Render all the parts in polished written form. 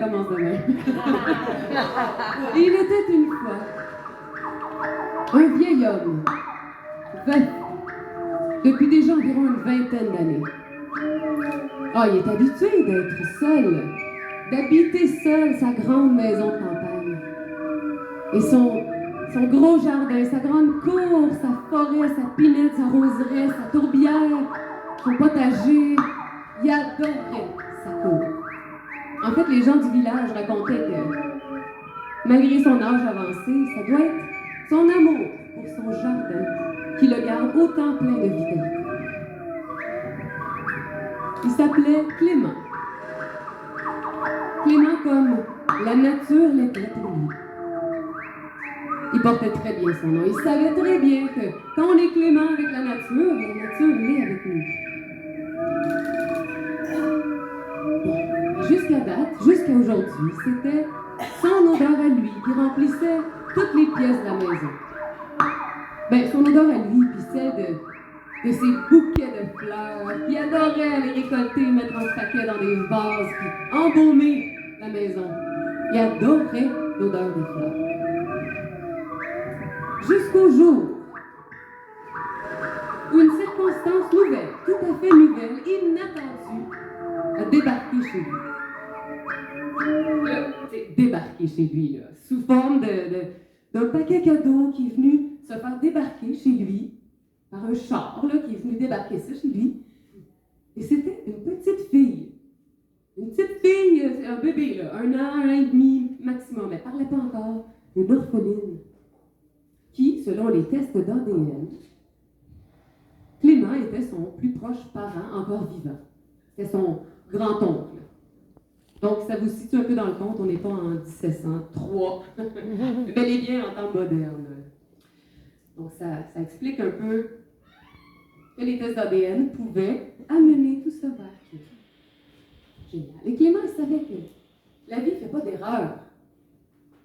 commence demain. Il était une fois un vieil homme, veuf, depuis déjà environ une vingtaine d'années. Ah, il est habitué d'être seul, d'habiter seul sa grande maison de campagne. Et son gros jardin, sa grande cour, sa forêt, sa pinette, sa roseraie, sa tourbière, son potager, il adorait sa cour. En fait, les gens du village racontaient que, malgré son âge avancé, ça doit être son amour pour son jardin qui le garde autant plein de vitalité. Il s'appelait Clément. Clément comme la nature l'était pour lui. Il portait très bien son nom. Il savait très bien que quand on est clément avec la nature l'est avec nous. Bon, jusqu'à date, jusqu'à aujourd'hui, c'était son odeur à lui qui remplissait toutes les pièces de la maison. Ben, son odeur à lui, puis celle de ses bouquets de fleurs, qui adorait aller récolter, mettre en paquet dans des vases, puis embaumer la maison. Il adorait l'odeur des fleurs. Jusqu'au jour où une circonstance nouvelle, tout à fait nouvelle, inattendue, a débarqué chez lui. Débarqué chez lui, là, sous forme d'un paquet cadeau qui est venu se faire débarquer chez lui par un char là, qui est venu débarquer ça chez lui. Et c'était une petite fille. Une petite fille, un bébé, là, 1 an, 1 an et demi maximum. Elle ne parlait pas encore, une orpheline, qui, selon les tests d'ADN, Clément était son plus proche parent encore vivant. C'était son grand-oncle. Donc, ça vous situe un peu dans le compte, on n'est pas en 1703, bel et bien en temps moderne. Donc, ça explique un peu que les tests d'ADN pouvaient amener tout ça vers Clément. Génial. Et Clément, il savait que la vie ne fait pas d'erreur.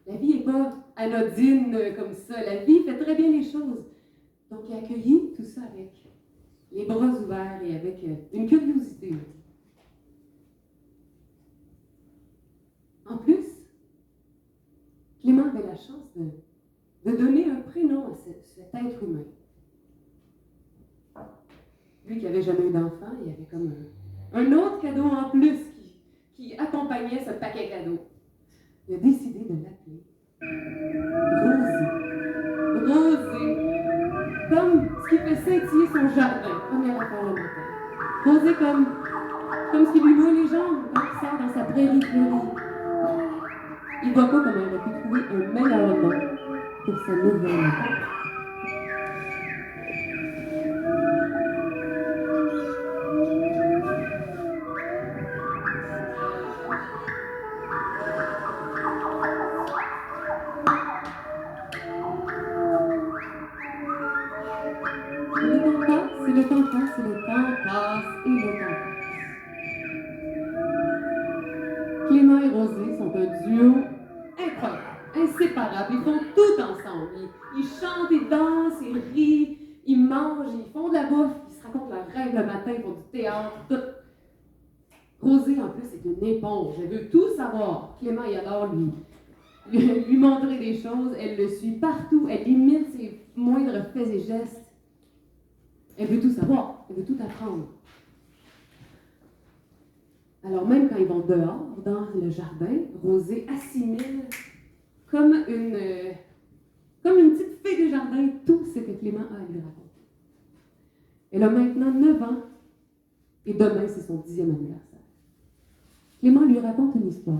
La vie n'est pas anodine comme ça. La vie fait très bien les choses. Donc, il a accueilli tout ça avec les bras ouverts et avec une curiosité. En plus, Clément avait la chance de donner un prénom à cet être humain. Lui qui n'avait jamais eu d'enfant, il y avait comme un autre cadeau en plus qui accompagnait ce paquet cadeau. Il a décidé de l'appeler Rosée. Rosée. Comme ce qui fait scintiller son jardin, première affaire le matin. Rosée comme ce qui lui noue les jambes quand il sort dans sa prairie fleurie. Il ne voit pas comment il a pu trouver un meilleur nom pour sa nouvelle maison. Le temps passe et le temps passe. Clément et Rosée sont un duo incroyable, inséparable. Ils font tout ensemble. Ils chantent, ils dansent, ils rient, ils mangent, ils font de la bouffe, ils se racontent leurs rêves le matin, ils font du théâtre, tout. Rosée, en plus, est une éponge. Elle veut tout savoir. Clément y adore lui montrer des choses. Elle le suit partout. Elle imite ses moindres faits et gestes. Elle veut tout savoir, elle veut tout apprendre. Alors même quand ils vont dehors, dans le jardin, Rosée assimile comme une petite fée des jardins tout ce que Clément a à lui raconter. Elle a maintenant 9 ans et demain c'est son 10e anniversaire. Clément lui raconte une histoire.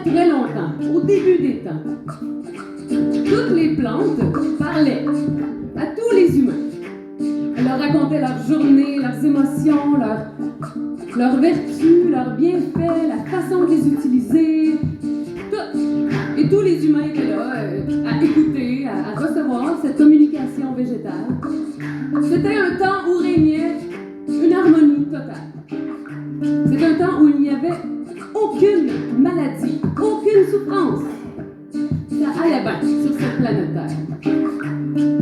très longtemps, au début des temps, toutes les plantes parlaient à tous les humains. Elles leur racontaient leur journée, leurs émotions, leurs vertus, leurs bienfaits, la façon de les utiliser, tout. Et tous les humains étaient là à écouter, à recevoir cette communication végétale. C'était un temps où régnait une harmonie totale. C'était un temps où il n'y avait aucune maladie, aucune souffrance. Ça allait bien sur cette planète Terre.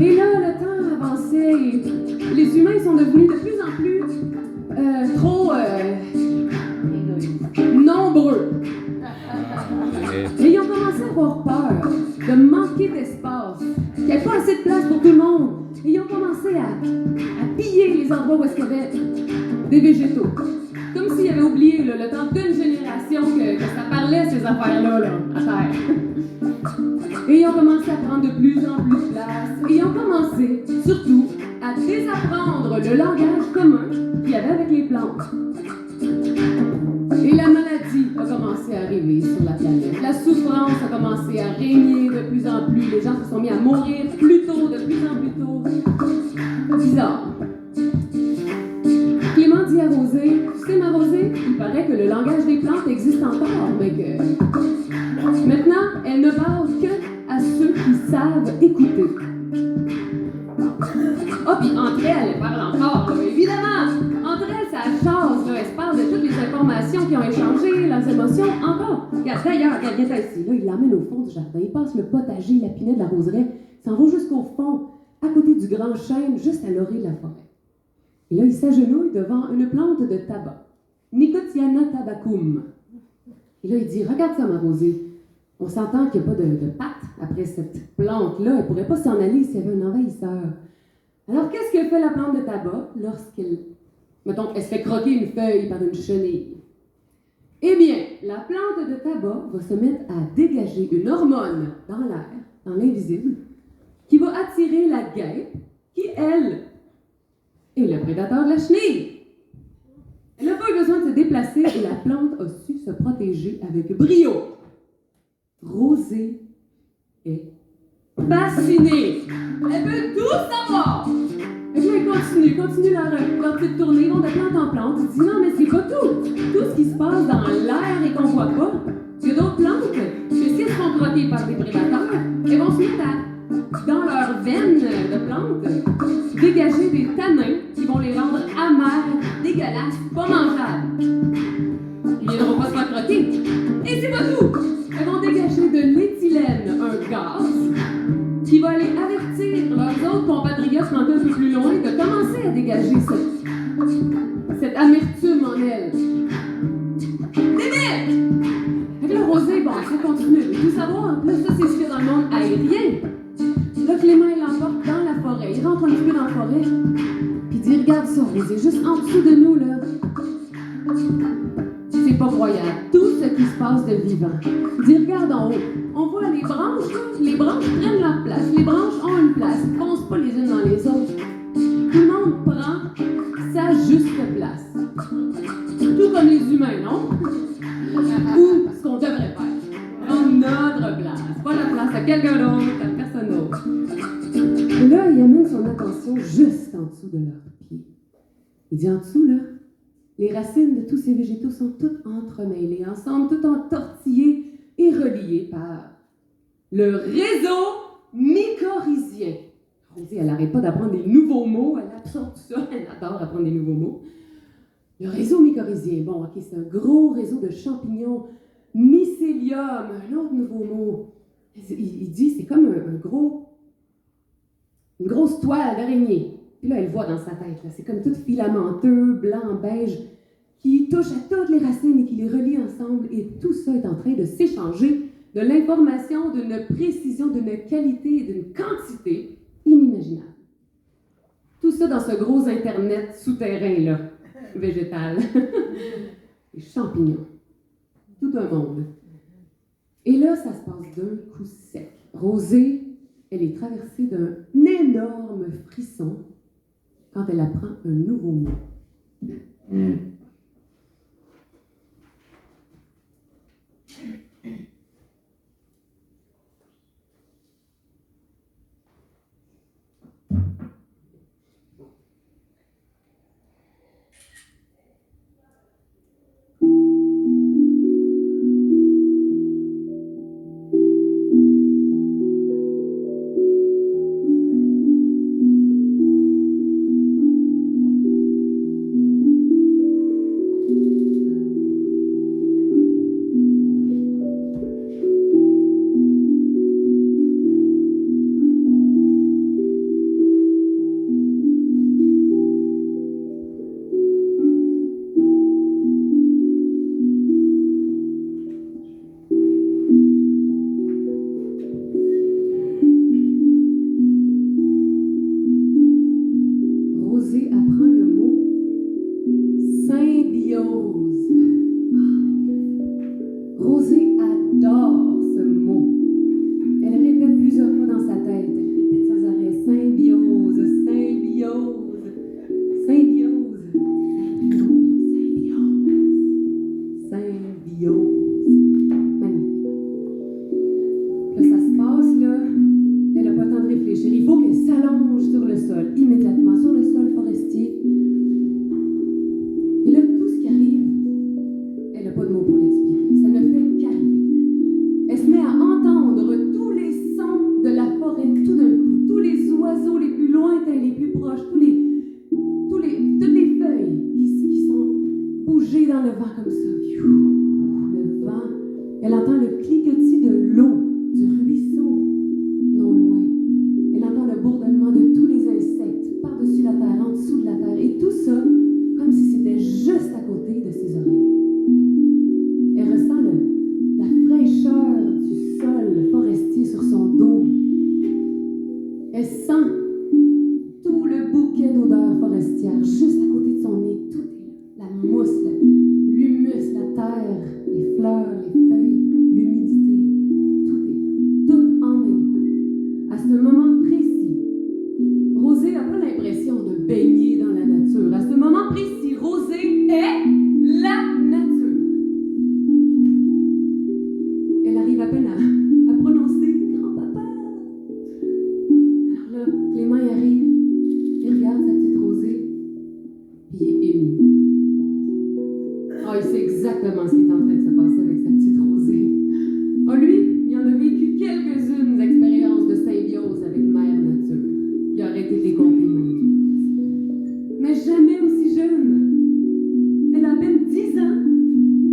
Et là, le temps avançait et les humains sont devenus de plus en plus trop nombreux. Et ils ont commencé à avoir peur de manquer d'espace, qu'il n'y avait pas assez de place pour tout le monde. Et ils ont commencé à piller les endroits où est-ce qu'il y avait des végétaux. Comme s'ils avaient oublié le temps d'une génération que ça parlait ces affaires-là là, à Terre. Et ils ont commencé à prendre de plus en plus de place. Et ils ont commencé, surtout, à désapprendre le langage commun qu'il y avait avec les plantes. Et la maladie a commencé à arriver sur la planète. La souffrance a commencé à régner de plus en plus. Les gens se sont mis à mourir plus tôt, de plus en plus tôt. Bizarre. Clément dit à Rosée, tu sais ma Rosée, il paraît que le langage des plantes existe encore, mais que maintenant, elle ne parle que à ceux qui savent écouter. Ah, puis entre elles parlent encore, là, évidemment! Entre elles, ça jase, là, elles se parlent de toutes les informations qui ont échangé, leurs émotions, encore. D'ailleurs, regarde ici, là, il l'emmène au fond du jardin, il passe le potager, la pinette de la roseraie, s'en va jusqu'au fond, à côté du grand chêne, juste à l'orée de la forêt. Et là, il s'agenouille devant une plante de tabac, Nicotiana tabacum. Et là, il dit, regarde ça, ma Rosée, on s'entend qu'il n'y a pas de pattes après cette plante-là, elle ne pourrait pas s'en aller s'il y avait un envahisseur. Alors, qu'est-ce que fait la plante de tabac lorsqu'elle, mettons, elle se fait croquer une feuille par une chenille? Eh bien, la plante de tabac va se mettre à dégager une hormone dans l'air, dans l'invisible, qui va attirer la guêpe, qui, elle, est le prédateur de la chenille. Elle n'a pas eu besoin de se déplacer et la plante a su se protéger avec brio. Rosée est fascinée. Elle veut tout savoir. Et puis elle continue leur petite tournée, ils vont de plante en plante. Il dit non, mais c'est pas tout. Tout ce qui se passe dans l'air et qu'on voit pas. Il y a d'autres plantes que si elles sont croquées par des prédateurs, elles vont se mettre dans leurs veines de plantes, dégager des tanins qui vont les rendre amers, dégueulasses, pas mangeables. Ils viendront pas se faire croquer. Et c'est pas tout. Elles vont dégager de l'éthylène, un gaz, qui va aller avertir leurs autres compatriotes plantés un peu plus loin de commencer à dégager cette amertume en elles. Débile! Fait que là, Rosée, bon, ça continue. Il faut savoir, là, ça, c'est ce qu'il y a dans le monde aérien. Là, Clément, il l'emporte dans la forêt. Il rentre un petit peu dans la forêt, puis il dit, regarde ça, Rosée, juste en dessous de nous, là. C'est pas croyable. Tout ce qui se passe de vivant. Il dit, regarde en haut. On voit les branches, là. Les branches prennent leur place. Les branches ont une place. Ils ne foncent pas les unes dans les autres. Tout le monde prend sa juste place. Tout comme les humains, non? Ou ce qu'on devrait faire. Prendre notre place. Pas la place à quelqu'un d'autre, à personne d'autre. Et là, il amène son attention juste en dessous de leurs pieds. Il dit en dessous, là, les racines de tous ces végétaux sont toutes entremêlées ensemble, toutes entortillées et reliées par le réseau mycorhizien. Rosée, elle n'arrête pas d'apprendre des nouveaux mots, elle absorbe tout ça, elle adore apprendre des nouveaux mots. Le réseau mycorhizien, bon, ok, c'est un gros réseau de champignons, mycélium, un autre nouveau mot. Il dit, c'est comme une grosse toile d'araignée. Puis là, elle voit dans sa tête, là, c'est comme tout filamenteux, blanc, beige, qui touche à toutes les racines et qui les relie ensemble. Et tout ça est en train de s'échanger de l'information, d'une précision, d'une qualité et d'une quantité inimaginable. Tout ça dans ce gros Internet souterrain-là, végétal. Les champignons. Tout un monde. Et là, ça se passe d'un coup sec. Rosée, elle est traversée d'un énorme frisson quand elle apprend un nouveau mot. Symbiose. Rosée adore ce mot. Elle répète plusieurs fois dans sa tête. Elle répète sans arrêt symbiose, symbiose, symbiose, symbiose, symbiose. Magnifique. Là, ça se passe, là. Elle n'a pas le temps de réfléchir. Il faut qu'elle s'allonge sur le sol, immédiatement, sur le sol forestier. Et là, tout ce qui arrive, elle n'a pas de mots pour l'expliquer. Ça ne fait qu'arriver. Elle se met à entendre tous les sons de la forêt tout d'un coup. Tous les oiseaux les plus lointains, les plus proches, toutes les feuilles qui sont bougées dans le vent comme ça. Le vent. Elle entend le cliquetis de l'eau, du ruisseau, non loin. Elle entend le bourdonnement de tous les insectes, par-dessus la terre, en dessous de la terre. Et tout ça, comme si c'était juste à côté de ses oreilles. Elle ressent la fraîcheur du sol forestier sur son dos. Elle sent tout le bouquet d'odeurs forestières juste à côté de son nez. Tout est là. La mousse, l'humus, la terre, les fleurs, les feuilles, l'humidité. Tout est là. Tout en même temps. À ce moment précis, Rosée n'a pas l'impression de baigner dans la nature. À ce moment précis, Rosée est la nature. Elle arrive à peine à prononcer « grand-papa ». Alors là, Clément y arrive, il regarde sa petite Rosée, puis il est ému. Ah, il sait exactement ce qui est en train de se passer avec sa petite Rosée. Ah, lui, il en a vécu quelques-unes expériences de symbiose avec Mère Nature. Il a arrêté de les compter, mais jamais aussi jeune. Elle a à peine 10 ans,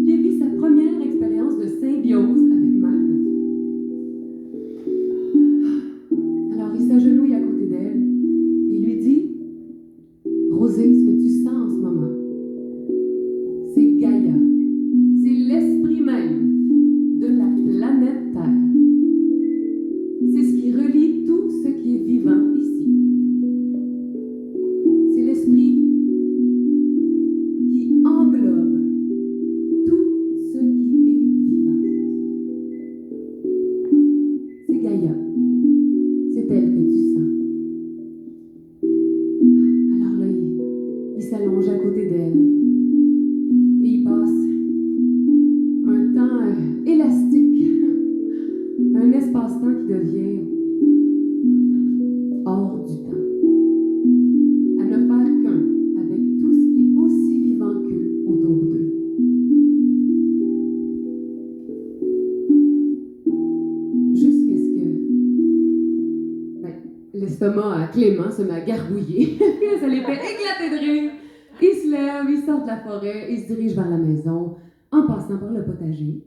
puis elle vit sa première expérience de symbiose avec Mère Nature. Alors il s'agenouille à côté d'elle, et il lui dit « Rosée, ce que tu sens en ce moment, c'est Gaïa. C'est l'esprit même de la planète Terre. C'est ce qui relie tout ce qui est vivant ici. C'est l'esprit qui englobe tout ce qui est vivant. C'est Gaïa. C'est elle que tu sens. » Alors là, il s'allonge à côté d'elle et il passe un temps élastique, un espace-temps qui devient hors du temps, à ne faire qu'un avec tout ce qui est aussi vivant qu'eux autour d'eux. Jusqu'à ce que l'estomac à Clément se met à gargouiller. Ça les fait éclater de rire. Ils se lèvent, ils sortent de la forêt, ils se dirigent vers la maison en passant par le potager.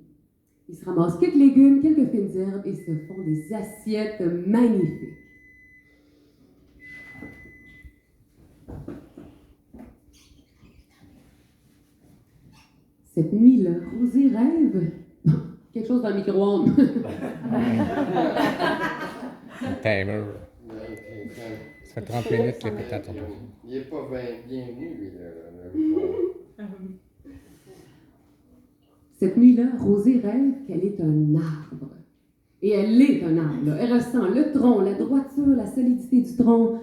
Ils se ramassent quelques légumes, quelques fines herbes et se font des assiettes magnifiques. Cette nuit-là, Rosée rêve quelque chose dans le micro-ondes. Timer. Ça fait 30 minutes que peut-être. Il n'est pas bienvenu, lui, là. Cette nuit-là, Rosée rêve qu'elle est un arbre. Et elle est un arbre. Là. Elle ressent le tronc, la droiture, la solidité du tronc,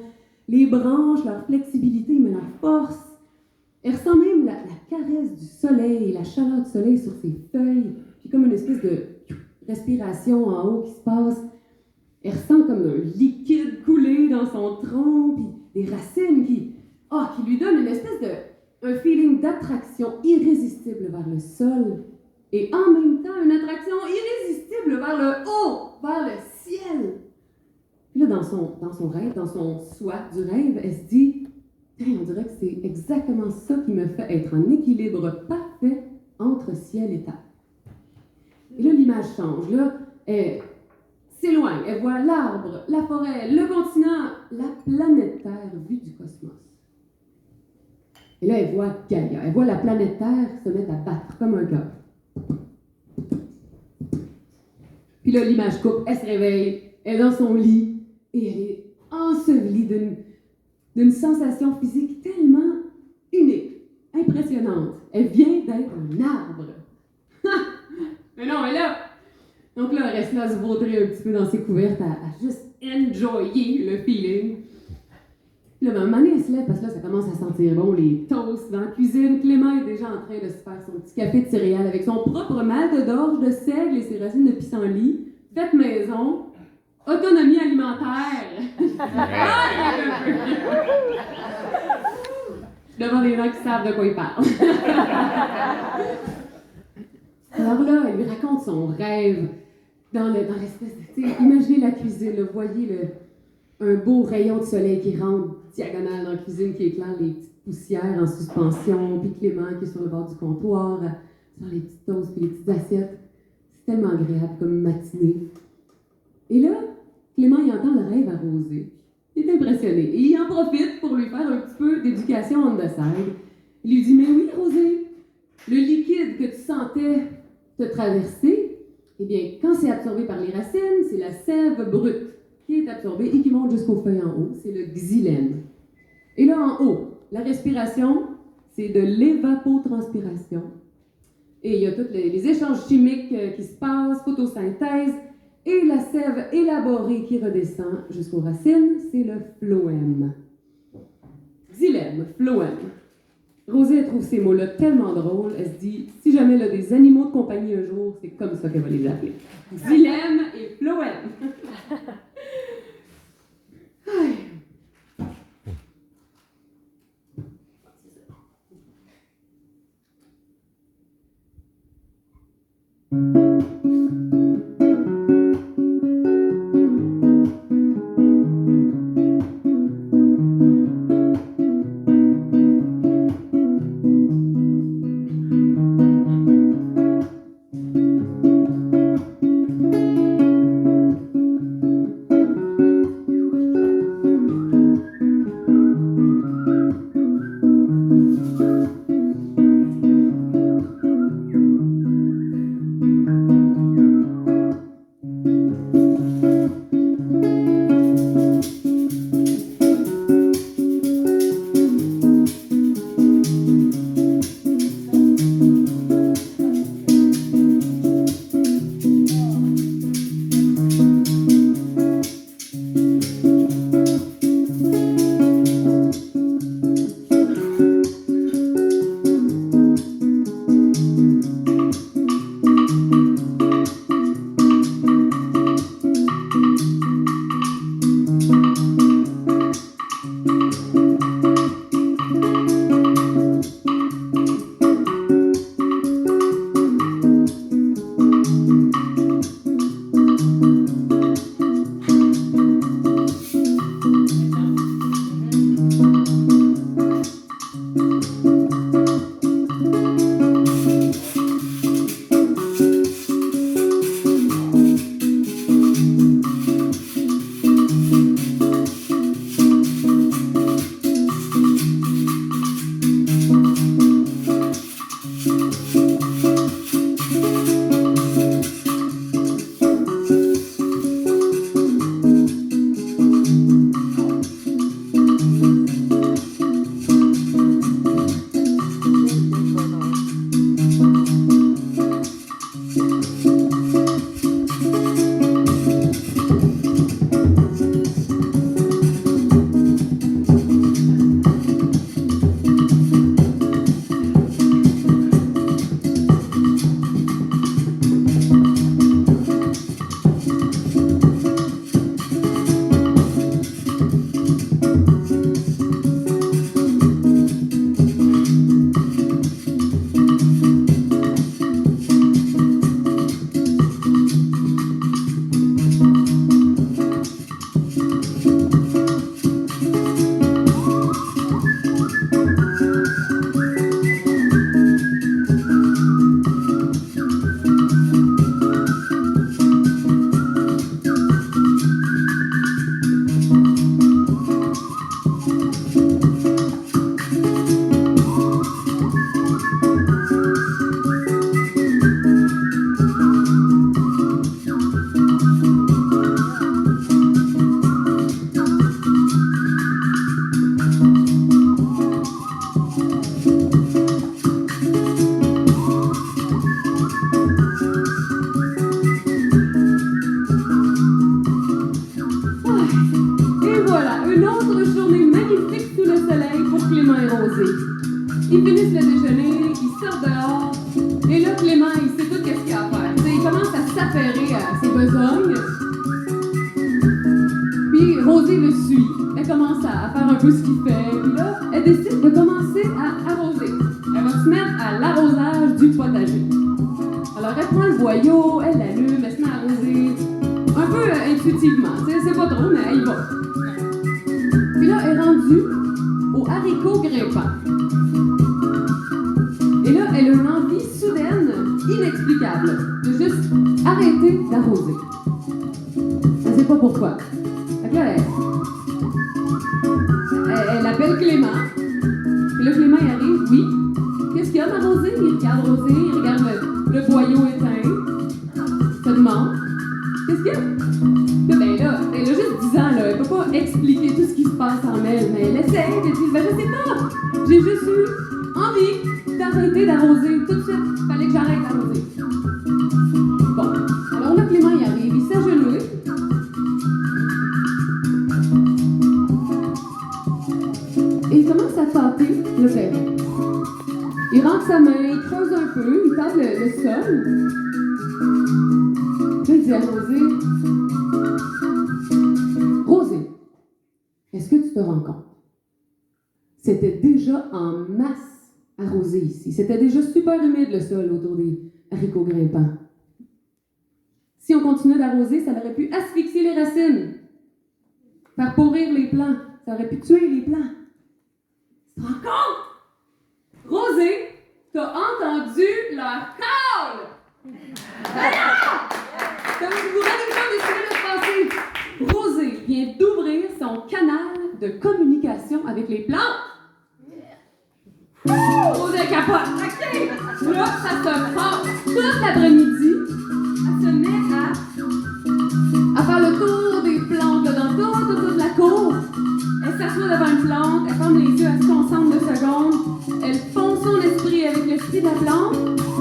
les branches, leur flexibilité, mais leur force. Elle ressent même la caresse du soleil et la chaleur du soleil sur ses feuilles, puis comme une espèce de respiration en haut qui se passe. Elle ressent comme un liquide couler dans son tronc, puis des racines qui lui donnent une espèce un feeling d'attraction irrésistible vers le sol, et en même temps une attraction irrésistible vers le haut, vers le ciel. Puis là, dans son rêve, dans son soi du rêve, elle se dit « On dirait que c'est exactement ça qui me fait être en équilibre parfait entre ciel et terre. » Et là, l'image change. Là, elle s'éloigne. Elle voit l'arbre, la forêt, le continent, la planète Terre vue du cosmos. Et là, elle voit Gaïa. Elle voit la planète Terre se mettre à battre comme un cœur. Puis là, l'image coupe. Elle se réveille. Elle est dans son lit. Et elle est ensevelie d'une sensation physique tellement unique, impressionnante. impressionnante. Elle vient d'être un arbre. Mais non, mais là... Donc là, elle reste là à se vautrer un petit peu dans ses couvertes, à juste enjoyer le feeling. Là, ben, à un moment donné, elle se lève parce que là, ça commence à sentir bon, les toasts dans la cuisine. Clément est déjà en train de se faire son petit café de céréales avec son propre mal de d'orge, de seigle et ses racines de pissenlit. Faites maison. Autonomie alimentaire. Devant des gens qui savent de quoi ils parlent. Alors là, elle lui raconte son rêve dans l'espèce de... Imaginez la cuisine, là, voyez un beau rayon de soleil qui rentre diagonale dans la cuisine, qui éclaire les petites poussières en suspension, puis Clément qui est sur le bord du comptoir, sur les petites toasts puis les petites assiettes. C'est tellement agréable comme matinée. Et là, Clément, il entend le rêve arrosé. Il est impressionné. Et il en profite pour lui faire un petit peu d'éducation on the side. Il lui dit, mais oui, Rosé, le liquide que tu sentais te traverser, eh bien, quand c'est absorbé par les racines, c'est la sève brute qui est absorbée et qui monte jusqu'aux feuilles en haut. C'est le xylème. Et là, en haut, la respiration, c'est de l'évapotranspiration. Et il y a tous les échanges chimiques qui se passent, photosynthèse, et la sève élaborée qui redescend jusqu'aux racines, c'est le phloème. Xylème, phloème. Rosée, elle trouve ces mots-là tellement drôles, elle se dit, si jamais elle a des animaux de compagnie un jour, c'est comme ça qu'elle va les appeler. Xylème et phloème. sortent dehors. Et là, Clément, il sait tout qu'est-ce qu'il a à faire. T'sais, il commence à s'affairer à ses besognes. Puis Rosée le suit. Elle commence à faire un peu ce qu'il fait. Puis là, elle décide de commencer à arroser. Elle va se mettre à l'arrosage du potager. Alors, elle prend le boyau, elle l'allume, elle se met à arroser. Un peu intuitivement. C'est pas trop, mais elle y va. Puis là, elle est rendue aux haricots grimpants. Et là, elle a une envie soudaine, inexplicable, de juste arrêter d'arroser. Elle sait pas pourquoi. Fait que là, elle appelle Clément. Puis là, Clément, il arrive, oui. Qu'est-ce qu'il y a d'arroser? Il regarde Rosée, il regarde le boyau éteint. Se demande, qu'est-ce qu'il y a? Ben là, elle a juste 10 ans, là. Elle peut pas expliquer tout ce qui se passe en elle, mais elle essaie, elle dit, ben je sais pas. J'ai juste eu envie d'arrêter d'arroser. Tout de suite, fallait que j'arrête d'arroser. Bon, alors là, Clément, il arrive, il s'agenouille. Et il commence à tâter le terrain. Il rentre sa main, il creuse un peu, il tâte le sol. Puis il dit à Rosée, Rosée, est-ce que tu te rends compte? C'était déjà en masse arrosé ici. C'était déjà super humide le sol autour des haricots grimpants. Si on continuait d'arroser, ça aurait pu asphyxier les racines, faire pourrir les plants, ça aurait pu tuer les plants. Tu te rends compte? Rosée, t'as entendu leur call! Alors! Comme si vous avez pas décidé de se passer. Rosée vient d'ouvrir son canal de communication avec les plantes. Rosée capote. OK! Là, ça se passe toute l'après-midi. Elle se met à faire le tour des plantes là, dans toute la cour. Elle s'assoit devant une plante, elle ferme les yeux, elle se concentre 2 secondes, elle fond son esprit avec l'esprit de la plante,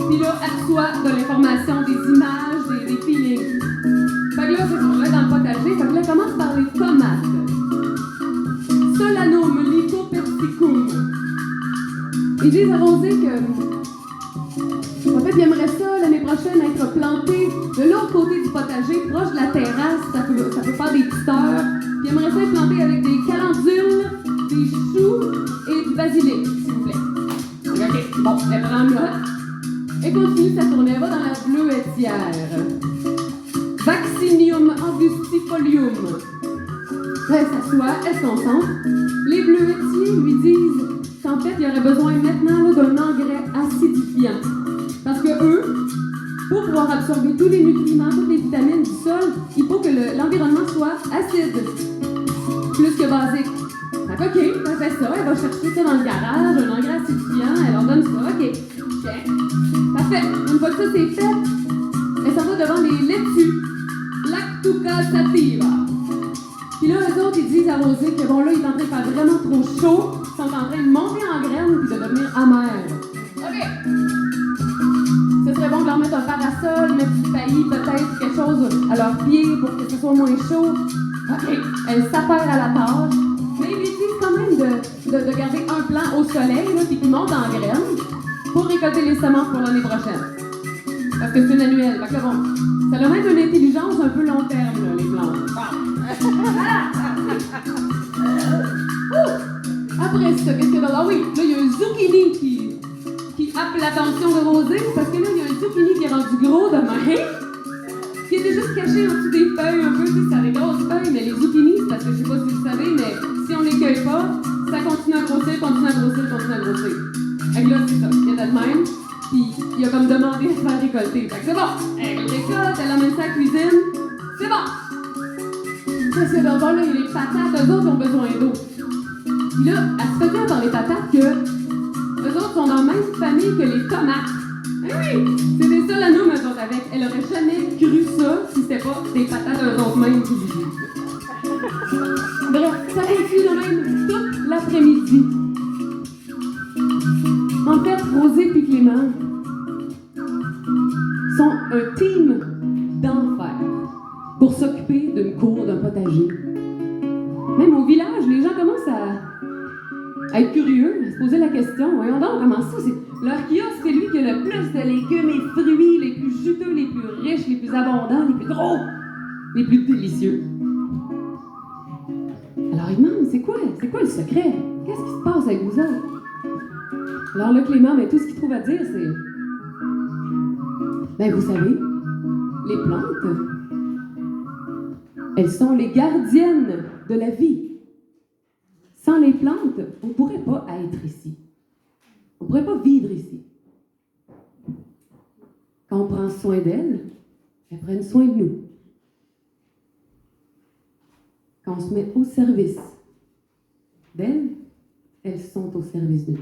puis là, elle reçoit de l'information, des images, des feelings. Fait que là, c'est bon, là, dans le potager, fait que là, elle commence par les tomates. Solanum lycopersicum. Ils disent à Rosée que, en fait, ils aimeraient ça, l'année prochaine, être plantés de l'autre côté du potager, proche de la terrasse, ça peut faire des petites heures. Puis ils aimeraient ça être plantés avec des calendules, des choux et du basilic, s'il vous plaît. OK, bon, elle prend là. Elle continue sa tournée, elle va dans la bleuetière. Vaccinium angustifolium. Là, elle s'assoit, elle se concentre. Les bleuetiers lui disent qu'en fait, il y aurait besoin maintenant là, d'un engrais acidifiant. Parce que eux, pour pouvoir absorber tous les nutriments, toutes les vitamines du sol, il faut que l'environnement soit acide, plus que basique. Fait que, OK, elle fait ça, elle va chercher ça dans le garage, un engrais acidifiant, elle leur donne ça, OK, check. Parfait, une fois que ça c'est fait, elle s'en va devant les laitues, Lactuca sativa. Puis là, eux autres, ils disent à Rosée que bon, là, il est en train de faire vraiment trop chaud, ils sont en train de monter en graines puis de devenir amers. OK. Ce serait bon de leur mettre un parasol, mettre du paillis, peut-être quelque chose à leurs pieds pour que ce soit moins chaud. OK. Elle s'affaire à la tâche. Mais ils disent quand même de garder un plan au soleil, là, puis qu'ils montent en graines pour récolter les semences pour l'année prochaine. Parce que c'est une annuelle. Fait que là, bon, ça a même une intelligence un peu long terme, là, les plantes. Après ça, qu'est-ce qu'il y a d'autre? Ah oui, là, il y a un zucchini qui happe l'attention de Rosée, parce que là, il y a un zucchini qui est rendu gros de même, qui était juste caché en dessous des feuilles un peu, tu sais, ça a des grosses feuilles, mais les zucchinis, c'est parce que je sais pas si vous savez, mais si on les cueille pas, ça continue à grossir, continue à grossir, continue à grossir. Fait que là, c'est ça, il y a de même, puis il a comme demandé à se faire récolter. Fait que c'est bon, elle récolte, elle amène ça à la cuisine, c'est bon! Parce que d'abord, là, il y a les patates, eux autres ont besoin d'eau. Puis là, elle se fait dire par les patates que eux autres sont dans la même famille que les tomates. Eh oui! C'est des solanum, eux autres, avec. Elle aurait jamais cru ça si c'était pas des patates eux autres mêmes qui vivent. Bref, ça continue de même toute l'après-midi. En fait, Rosée et Clément sont un team d'enfer pour s'occuper d'une cour, d'un potager. Même au village, les gens commencent à être curieux, à se poser la question. Voyons donc, comment ça? Leur kiosque, c'est lui qui légumes et fruits les plus juteux, les plus riches, les plus abondants, les plus gros, les plus délicieux. Alors il demande, c'est quoi le secret? Qu'est-ce qui se passe avec vous autres? Alors là, Clément, mais tout ce qu'il trouve à dire, c'est... Ben, vous savez, les plantes, elles sont les gardiennes de la vie. Sans les plantes, on ne pourrait pas être ici. On ne pourrait pas vivre ici. Quand on prend soin d'elles, elles prennent soin de nous. Quand on se met au service d'elles, elles sont au service de nous.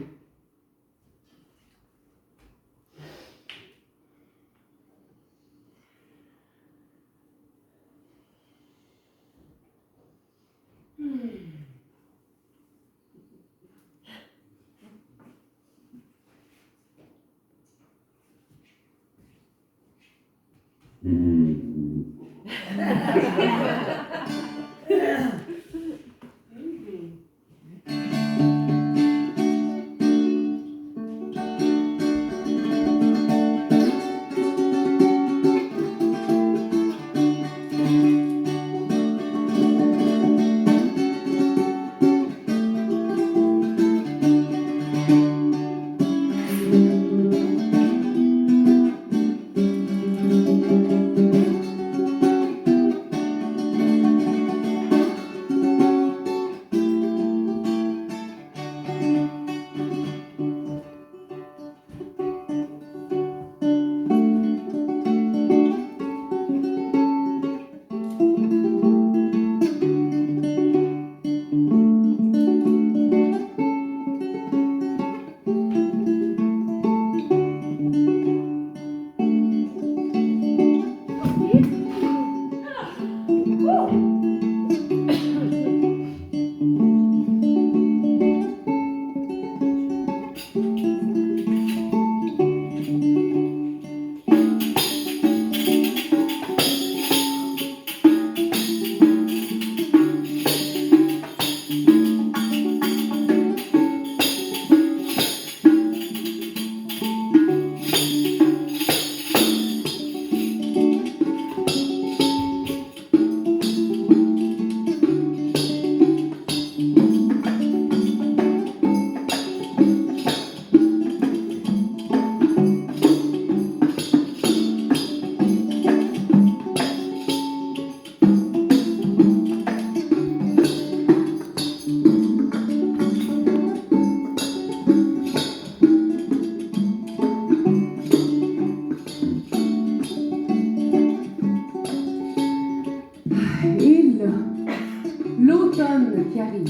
L'automne qui arrive.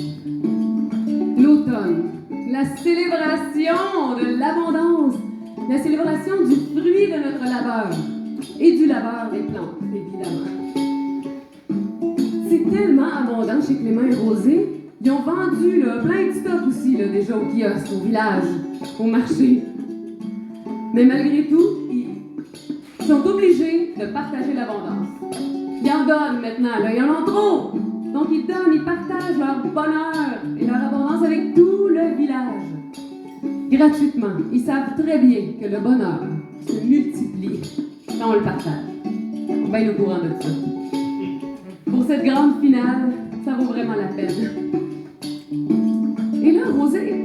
L'automne, la célébration de l'abondance, la célébration du fruit de notre labeur et du labeur des plantes, évidemment. C'est tellement abondant chez Clément et Rosée, ils ont vendu là, plein de stock aussi là, déjà au kiosque, au village, au marché. Mais malgré tout, ils sont obligés de partager l'abondance. Ils en donnent maintenant, là, ils en ont trop. Donc ils donnent, ils partagent leur bonheur et leur abondance avec tout le village. Gratuitement. Ils savent très bien que le bonheur se multiplie quand on le partage. On va être au courant de ça. Pour cette grande finale, ça vaut vraiment la peine. Et là, Rosée,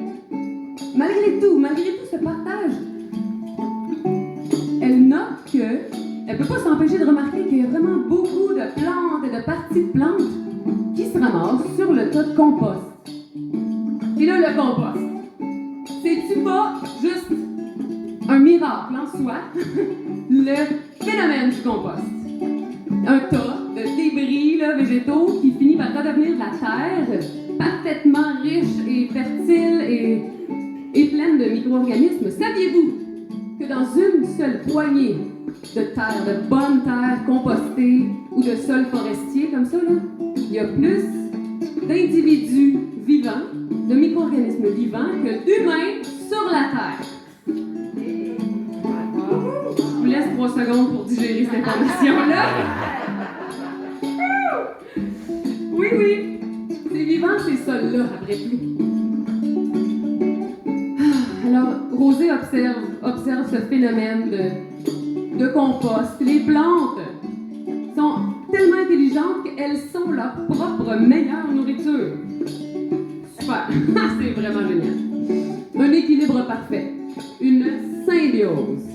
malgré tout ce partage, elle note qu'elle ne peut pas s'empêcher de remarquer qu'il y a vraiment beaucoup de plantes et de parties de plantes qui se ramassent sur le tas de compost. Et là, le compost, c'est-tu pas juste un miracle en soi, le phénomène du compost? Un tas de débris là, végétaux qui finit par redevenir de la terre, parfaitement riche et fertile et pleine de micro-organismes. Saviez-vous que dans une seule poignée de terre, de bonne terre compostée ou de sol forestier comme ça, là, il y a plus d'individus vivants, de micro-organismes vivants que d'humains sur la Terre. Je vous laisse 3 secondes pour digérer cette information-là. Oui, c'est vivant ces sols-là, après tout. Alors, Rosée observe observe ce phénomène de compost. Les plantes sont tellement intelligentes qu'elles sont leur propre meilleure nourriture. Super, c'est vraiment génial. Un équilibre parfait, une symbiose.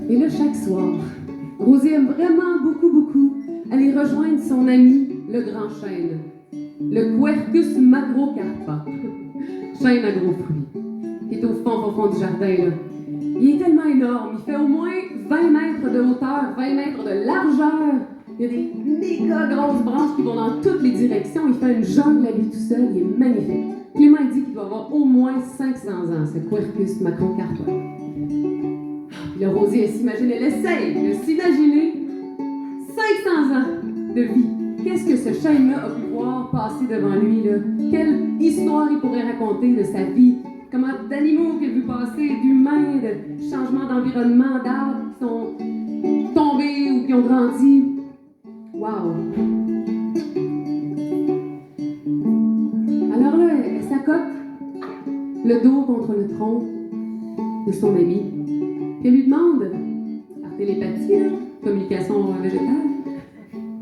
Et là, chaque soir, Rosie aime vraiment beaucoup aller rejoindre son ami, le grand chêne, le Quercus macrocarpa, chêne à gros fruits, qui est au fond du jardin, là. Il est tellement énorme, il fait au moins 20 mètres de hauteur, 20 mètres de largeur. Il y a des méga grosses branches qui vont dans toutes les directions. Il fait une jungle à lui tout seul, il est magnifique. Clément dit qu'il doit avoir au moins 500 ans, ce Quercus macrocarpa. Puis là, Rosie, elle s'imagine, elle essaye de s'imaginer 500 ans de vie. Qu'est-ce que ce chêne-là a pu voir passer devant lui, là? Quelle histoire il pourrait raconter de sa vie? Comment d'animaux qu'il a vu passer, d'humains, de changements d'environnement, d'arbres qui sont tombés ou qui ont grandi. Wow! Alors là, elle s'accote le dos contre le tronc de son ami. Puis elle lui demande, par télépathie, là, communication végétale,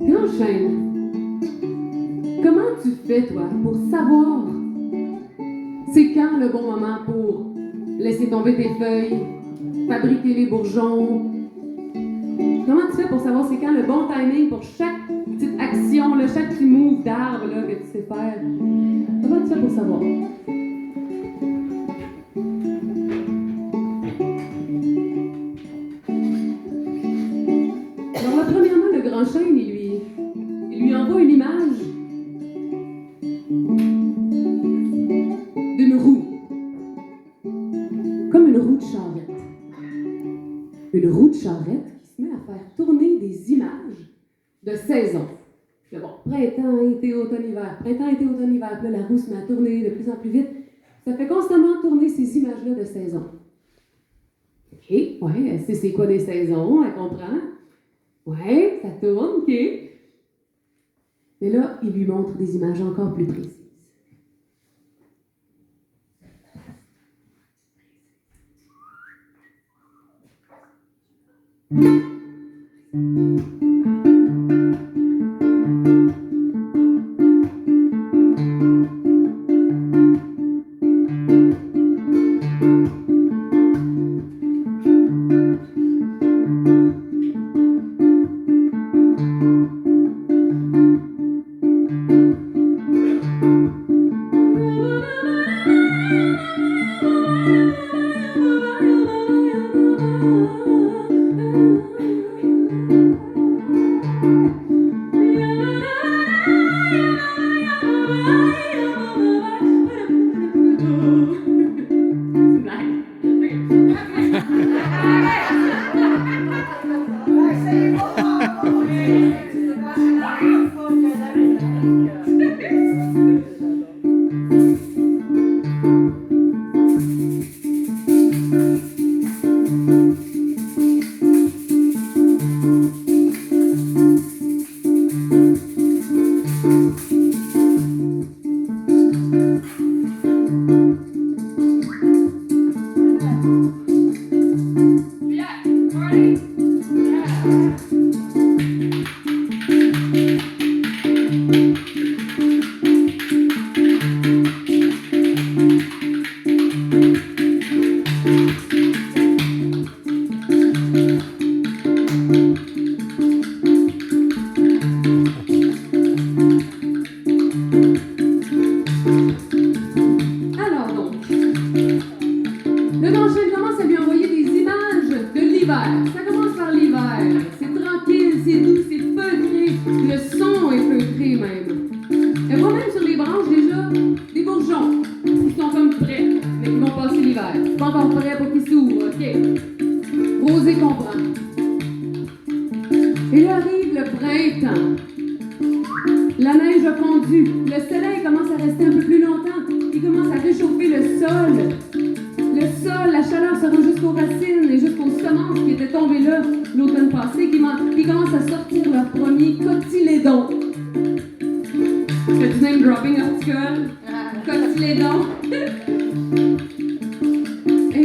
grand chêne, comment tu fais, toi, pour savoir c'est quand le bon moment pour laisser tomber tes feuilles, fabriquer les bourgeons? Comment tu fais pour savoir c'est quand le bon timing pour chaque petite action, là, chaque petit move d'arbre là, que tu sais faire? Comment tu fais pour savoir? Alors là, premièrement, le grand chêne, il lui envoie une image d'une roue. Comme une roue de charrette. Une roue de charrette qui se met à faire tourner des images de saison. Puis là, bon, printemps, été, automne, hiver. Printemps, été, automne, hiver. Puis là, la roue se met à tourner de plus en plus vite. Ça fait constamment tourner ces images-là de saison. OK, ouais, elle sait c'est quoi des saisons, elle comprend. Ouais, ça tourne, OK. Mais là, il lui montre des images encore plus précises.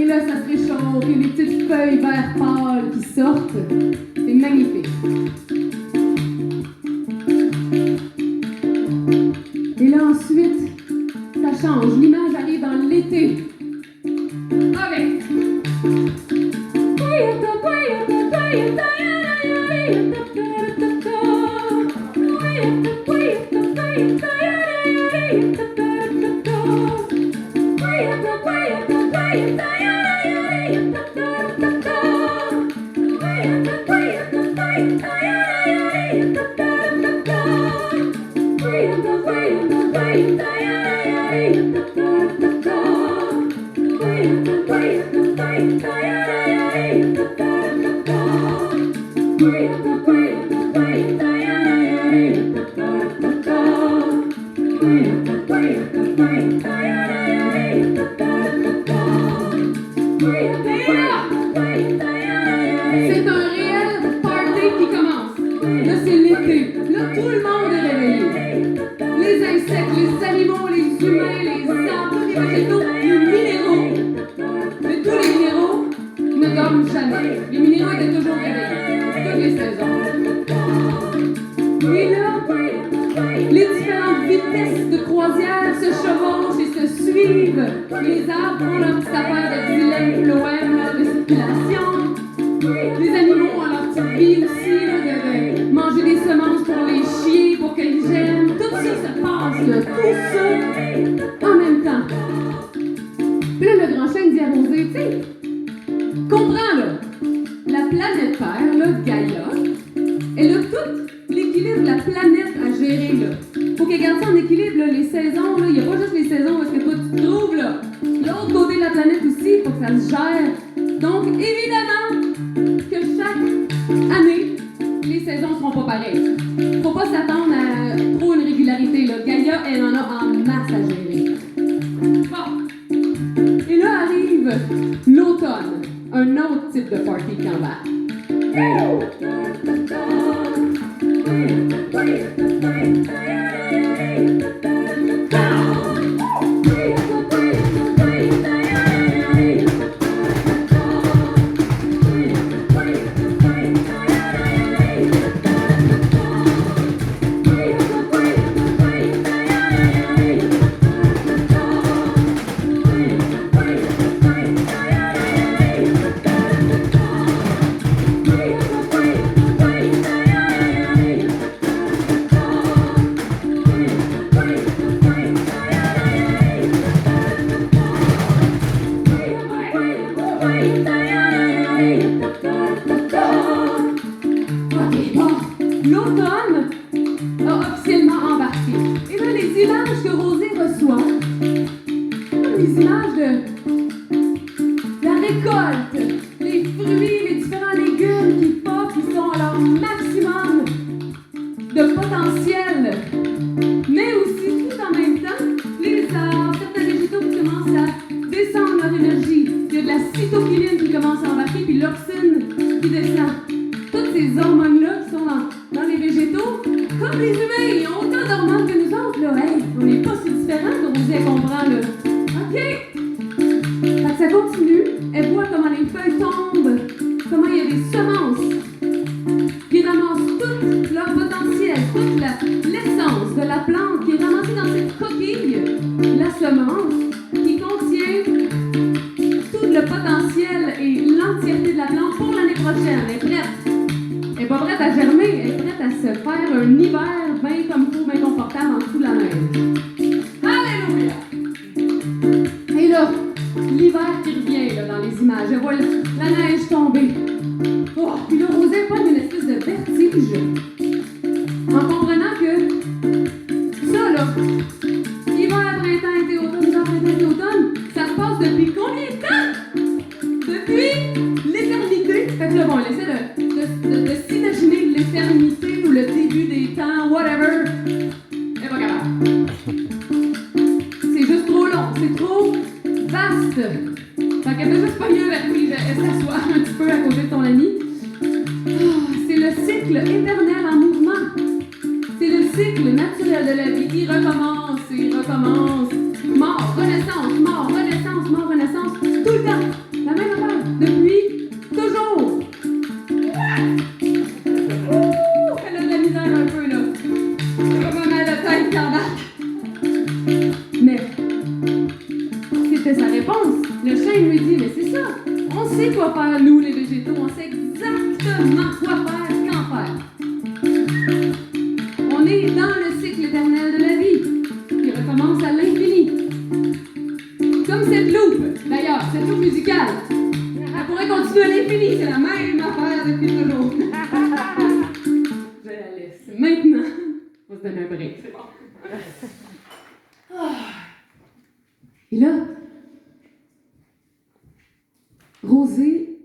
là, ça se réchauffe, il y a des petites feuilles vert pâle qui sortent. C'est magnifique. Et là, ensuite, ça change. L'image arrive dans l'été. OK. C'est un réel party qui commence. Là, c'est l'été. Là, tout le monde est réveillé. Les insectes, les animaux, les humains, les arbres, les végétaux, les minéraux. Mais tous les minéraux ne dorment jamais. Les minéraux étaient toujours réveillés. Toutes les saisons. Et là, les différentes vitesses de croisière se chevauchent et se suivent. Les arbres ont leur petite affaire de dilemme, phloème, de circulation. Les animaux ont leur petite vie aussi, là, de manger des semences pour les chiens, pour qu'ils germent. Tout ça se passe, là, tout ça en même temps. Puis là, le grand chêne dit à Rosée, tu sais, comprends, là, la planète Terre, là, Gaïa, elle a tout l'équilibre de la planète à gérer, là. Faut qu'elle garde ça en équilibre, là, les saisons, là, il n'y a pas juste les saisons où est-ce que toi tu te trouves, là. L'autre côté de la planète aussi, il faut que ça se gère. Donc, évidemment, que chaque année, les saisons ne seront pas pareilles. Faut pas s'attendre à trop une régularité, là. Gaïa, elle en a en masse à gérer. Bon. Et là arrive l'automne, un autre type de party qui embarque. L'automne a officiellement embarqué. Et là, les images que Rosée reçoit, les images de la récolte, les fruits, les différents légumes qui portent, qui sont à leur maximum de potentiel, mais aussi tout en même temps, les arbres, certains végétaux qui commencent à descendre leur énergie. Il y a de la cytokiline qui commence à embarquer, puis l'auxine qui descend. Toutes ces hormones-là qui sont dans les végétaux, comme les humains, ils ont autant d'hormones que nous autres, là. Hey, on n'est pas si différents, comme vous avez comprend, là. OK? Fait que ça continue. Elle voit comment les feuilles tombent, comment il y a des semences qui ramassent tout leur potentiel, toute l'essence de la plante qui est ramassée dans cette coquille, la semence, qui contient tout le potentiel et l'entièreté de la plante pour l'année prochaine. Elle est prête. Elle n'est pas prête à germer, elle est prête à se faire un hiver bien comme faut, bien confortable en dessous de la neige. Alléluia! Et là, l'hiver qui revient là, dans les images. Elle voit la neige tomber. Oh, puis là, Rosée prend une espèce de vertige en comprenant que ça, là, hiver, printemps, été, automne, hiver, printemps, été, automne, ça se passe depuis combien de temps? Depuis l'éternité. Fait que là, bon, elle essaie de s'imaginer l'éternité ou le début des temps, whatever. Elle est pas capable. C'est juste trop long, c'est trop vaste. Fait qu'elle fait juste pogner un vertige. Elle s'assoit un petit peu à côté de ton ami. C'est le cycle éternel en mouvement. C'est le cycle naturel de la vie qui recommence et recommence. Mort, renaissance, mort, renaissance, mort, renaissance. Tout le temps. sait quoi faire, nous, les végétaux. On sait exactement quoi faire, quand faire. On est dans le cycle éternel de la vie, qui recommence à l'infini. Comme cette loupe, d'ailleurs, cette loupe musicale. Elle pourrait continuer à l'infini, c'est la même affaire depuis toujours. Je la laisse. Maintenant, on va se donner un break, c'est bon. Et là, Rosée,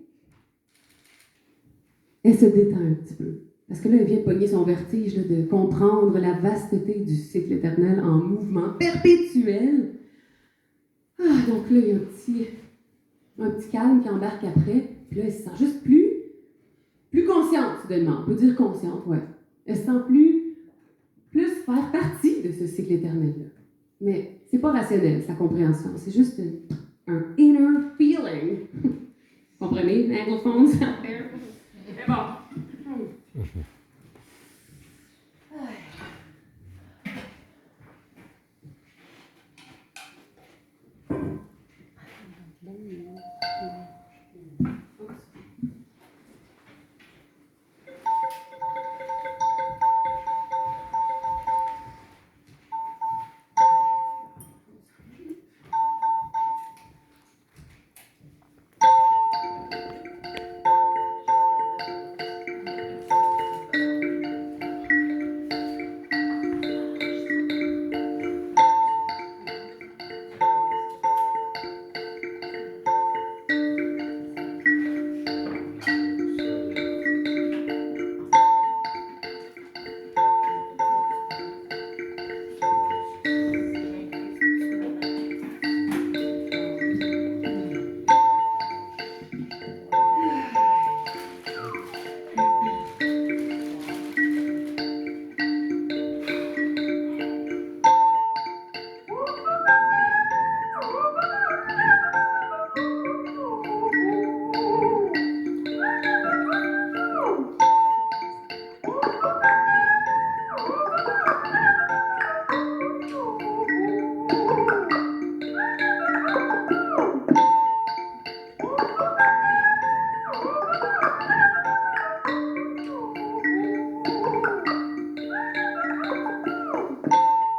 elle se détend un petit peu. Parce que là, elle vient de pogner son vertige là, de comprendre la vasteté du cycle éternel en mouvement perpétuel. Donc là, il y a un petit calme qui embarque après. Puis là, elle se sent juste plus consciente, soudainement. On peut dire consciente, ouais. Elle se sent plus faire partie de ce cycle éternel-là. Mais c'est pas rationnel, sa compréhension. C'est juste un inner feeling. Comprenez? Anglophones out there. Mais bon.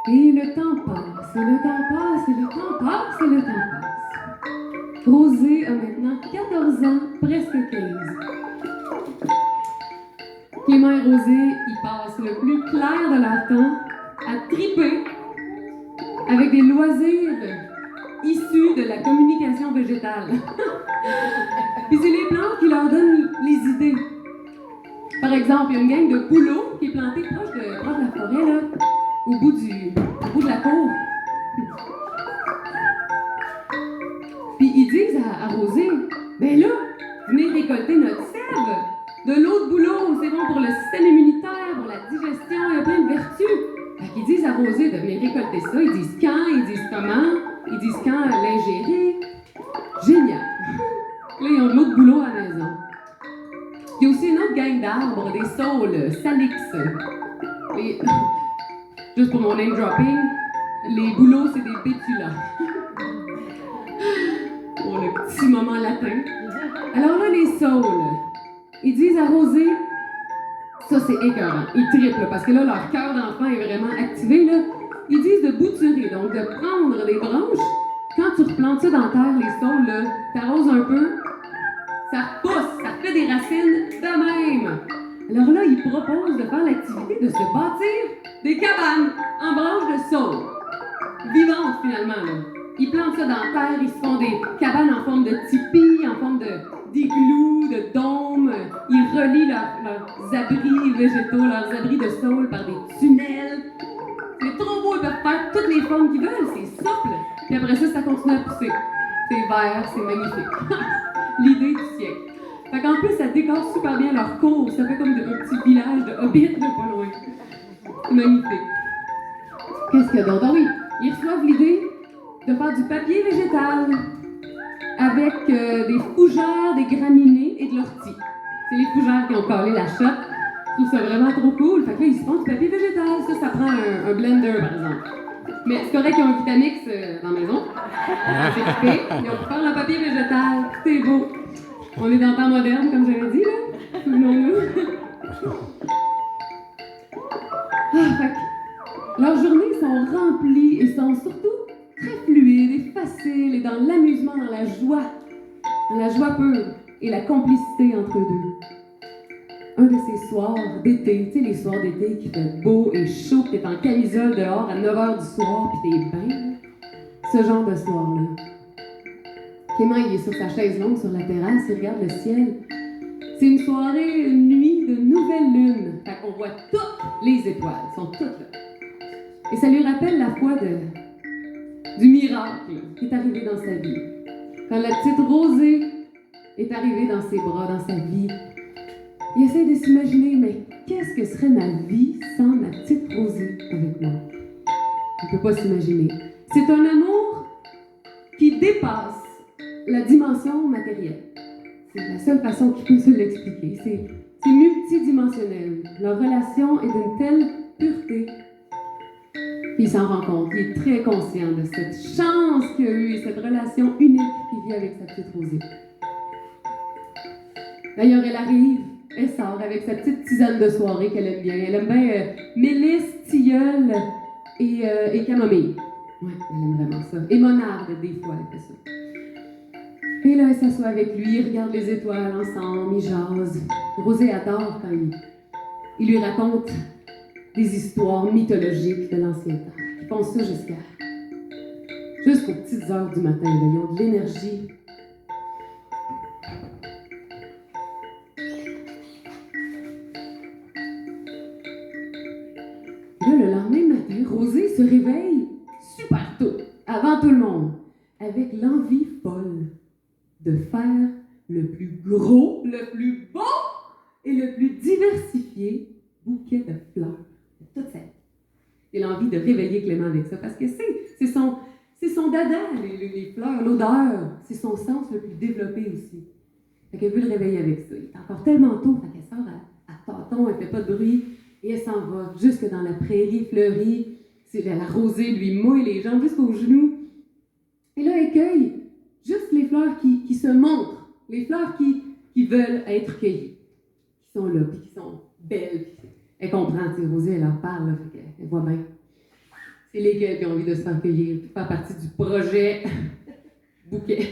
Et le temps passe, et le temps passe, et le temps passe, et le temps passe. Rosée a maintenant 14 ans, presque 15. Clément et Rosée, ils passent le plus clair de leur temps à triper avec des loisirs issus de la communication végétale. Puis c'est les plantes qui leur donnent les idées. Par exemple, il y a une gang de bouleaux qui est plantée proche de la forêt, là, au bout de la cour. Puis ils disent à Rosée, ben là, venez récolter notre sève. De l'eau de bouleau, c'est bon pour le système immunitaire, pour la digestion, il y a plein de vertus. Fait qu'ils disent à Rosée de venir récolter ça. Ils disent quand, ils disent comment, ils disent quand l'ingérer. Génial. Là, ils ont de l'eau de bouleau à la maison. Il y a aussi une autre gang d'arbres, des saules, salix. Et, juste pour mon name dropping, les bouleaux, c'est des pétulas. Pour le petit moment latin. Alors là, les saules, ils disent à Rosée, ça c'est écœurant, ils triplent, parce que là, leur cœur d'enfant est vraiment activé, là. Ils disent de bouturer, donc de prendre des branches. Quand tu replantes ça dans terre, les saules, là, t'arroses un peu, ça repousse, ça fait des racines de même. Alors là, ils proposent de faire l'activité de se bâtir des cabanes en branches de saule. Vivantes, finalement, là. Ils plantent ça dans terre, ils se font des cabanes en forme de tipi, en forme d'igloo, de dôme. Ils relient leurs abris végétaux, leurs abris de saule par des tunnels. C'est trop beau, ils peuvent faire toutes les formes qu'ils veulent, c'est souple. Puis après ça, ça continue à pousser. C'est vert, c'est magnifique. L'idée du siècle. Fait qu'en plus, ça décore super bien leur cour. Ça fait comme un petit village de hobbits, là, pas loin. C'est magnifique. Qu'est-ce qu'il y a d'autre? Ah oui, ils reçoivent l'idée de faire du papier végétal avec des fougères, des graminées et de l'ortie. C'est les fougères qui ont collé la shot. Je trouve ça vraiment trop cool. Fait que là, ils se font du papier végétal. Ça prend un blender, par exemple. Mais c'est correct qu'ils ont un Vitamix dans la maison. C'est équipé. Ils ont pu faire le papier végétal. C'est beau. On est dans le temps moderne, comme j'avais dit, là. Souvenons-nous. Fait que leurs journées sont remplies et sont surtout très fluides et faciles et dans l'amusement, dans la joie pure et la complicité entre eux deux. Un de ces soirs d'été, tu sais, les soirs d'été qui fait beau et chaud, pis t'es en camisole dehors à 9h du soir, pis t'es bien, ce genre de soir-là. Clément, il est sur sa chaise longue sur la terrasse, il regarde le ciel. C'est une soirée, une nuit de nouvelle lune. Fait qu'on voit toutes les étoiles, elles sont toutes là. Et ça lui rappelle la foi du miracle qui est arrivé dans sa vie. Quand la petite Rosée est arrivée dans ses bras, dans sa vie, il essaie de s'imaginer, mais qu'est-ce que serait ma vie sans ma petite Rosée avec moi? Il ne peut pas s'imaginer. C'est un amour qui dépasse la dimension matérielle. C'est la seule façon qu'il peut se l'expliquer. C'est multidimensionnel. Leur relation est d'une telle pureté. Il s'en rend compte. Il est très conscient de cette chance qu'il a eue et cette relation unique qu'il vit avec sa petite Rosée. D'ailleurs, elle arrive, elle sort avec sa petite tisane de soirée qu'elle aime bien. Elle aime bien mélisse, tilleul et camomille. Ouais, elle aime vraiment ça. Et monarde, des fois, elle fait ça. Et là, elle s'assoit avec lui, ils regardent les étoiles ensemble, ils jasent. Rosée adore quand il lui raconte des histoires mythologiques de l'ancien temps. Ils font ça jusqu'aux petites heures du matin. Ils ont de l'énergie. Là, le lendemain matin, Rosée se réveille super tôt, avant tout le monde, avec l'envie folle de faire le plus gros, le plus beau et le plus diversifié bouquet de fleurs de toute sa vie. Et l'envie de réveiller Clément avec ça, parce que c'est son dada, les fleurs, l'odeur, c'est son sens le plus développé aussi. Fait qu'elle veut le réveiller avec ça. Il est encore tellement tôt, fait qu'elle sort à tâtons, elle fait pas de bruit, et elle s'en va jusque dans la prairie fleurie. La rosée lui mouille les jambes jusqu'aux genoux. Et là, elle cueille juste les fleurs qui se montrent, les fleurs qui veulent être cueillies, qui sont là, puis qui sont belles. Elle comprend, tu sais, Rosée, elle leur parle, là, fait qu'elle voit bien. C'est lesquels qui ont envie de se faire cueillir, puis faire partie du projet bouquet.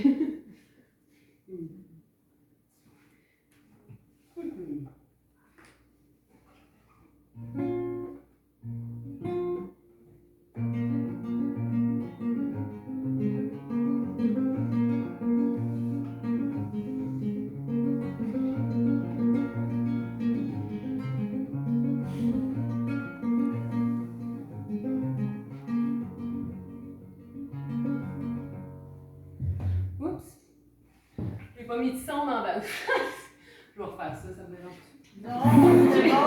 J'ai pas mis de son dans la... Je vais refaire ça, ça me dérange. Non, c'est bon.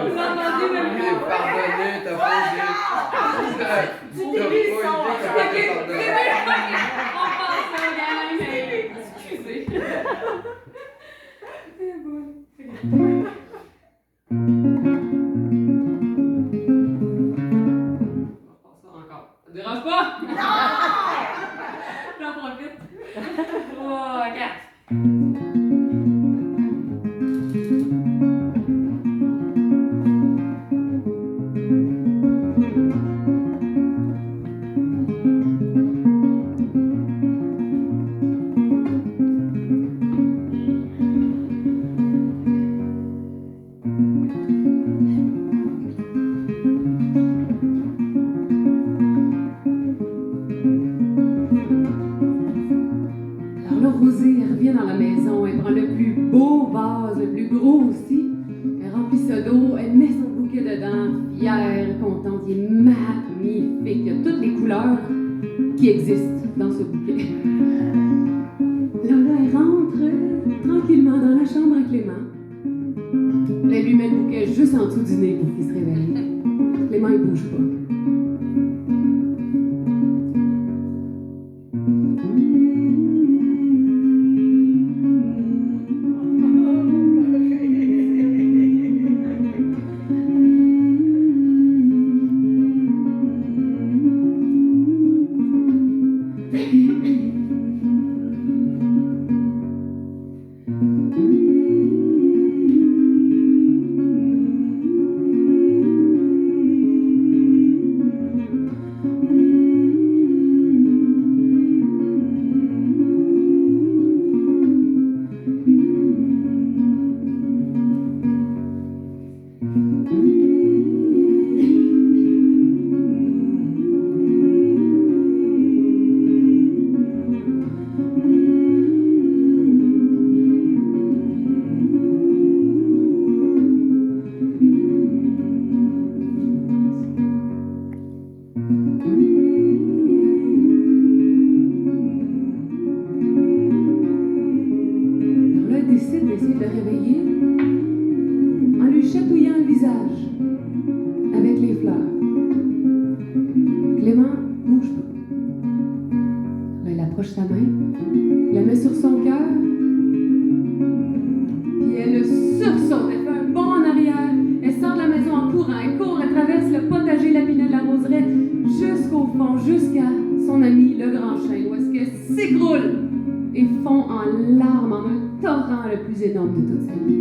Vous entendez même pas? Pardonné, t'as pas idée. Tu t'es mis le son. On passe ça, gang. Excusez. C'est bon. Ça te dérange pas? Non! J'en profite. 3, 4. Rosée, elle revient dans la maison, elle prend le plus beau vase, le plus gros aussi. Elle remplit ça d'eau, elle met son bouquet dedans, fière, contente, il est magnifique. Il y a toutes les couleurs qui existent dans ce bouquet. Là, elle rentre tranquillement dans la chambre à Clément. Là, elle lui met le bouquet juste en dessous du nez pour qu'il se réveille. Clément, il bouge pas. approche sa main, la met sur son cœur, puis elle sursaute, elle fait un bond en arrière, elle sort de la maison en courant, elle court, elle traverse le potager, la pinette, la roseraie, jusqu'au fond, jusqu'à son ami le grand chêne, où est-ce qu'elle s'écroule et fond en larmes, en un torrent le plus énorme de toute sa vie.